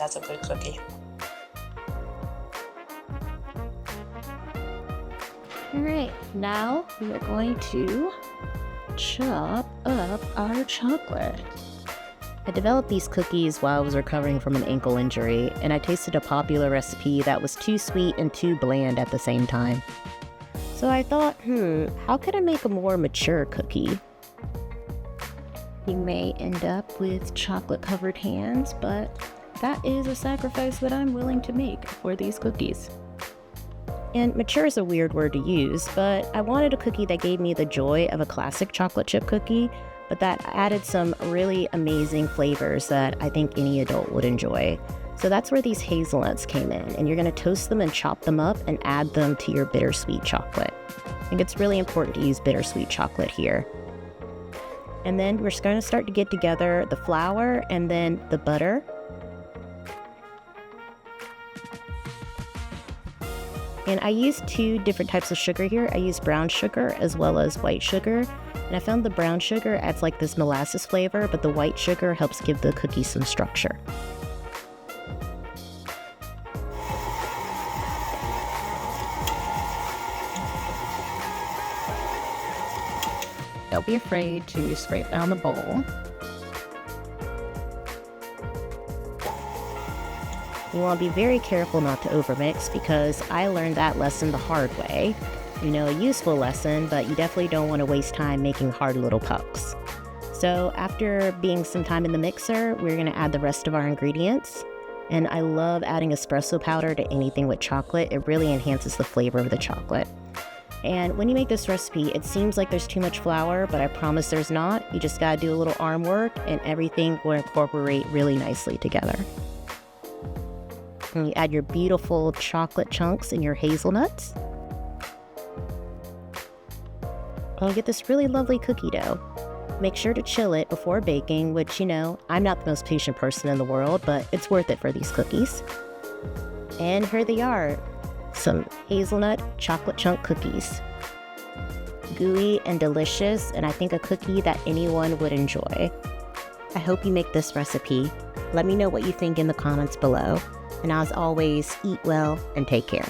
That's a good cookie. All right, now we are going to chop up our chocolate. I developed these cookies while I was recovering from an ankle injury, and I tasted a popular recipe that was too sweet and too bland at the same time. So I thought, how could I make a more mature cookie? You may end up with chocolate-covered hands, but that is a sacrifice that I'm willing to make for these cookies. And mature is a weird word to use, but I wanted a cookie that gave me the joy of a classic chocolate chip cookie, but that added some really amazing flavors that I think any adult would enjoy. So that's where these hazelnuts came in, and you're going to toast them and chop them up and add them to your bittersweet chocolate. I think it's really important to use bittersweet chocolate here. And then we're just going to start to get together the flour and then the butter. And I used two different types of sugar here. I used brown sugar as well as white sugar. And I found the brown sugar adds like this molasses flavor, but the white sugar helps give the cookie some structure. Don't be afraid to scrape down the bowl. You want to be very careful not to overmix because I learned that lesson the hard way. A useful lesson, but you definitely don't want to waste time making hard little pucks. So after being some time in the mixer, we're going to add the rest of our ingredients. And I love adding espresso powder to anything with chocolate. It really enhances the flavor of the chocolate. And when you make this recipe, it seems like there's too much flour, but I promise there's not. You just got to do a little arm work and everything will incorporate really nicely together. And you add your beautiful chocolate chunks and your hazelnuts. And you get this really lovely cookie dough. Make sure to chill it before baking, which, I'm not the most patient person in the world, but it's worth it for these cookies. And here they are, some hazelnut chocolate chunk cookies. Gooey and delicious, and I think a cookie that anyone would enjoy. I hope you make this recipe. Let me know what you think in the comments below. And as always, eat well and take care.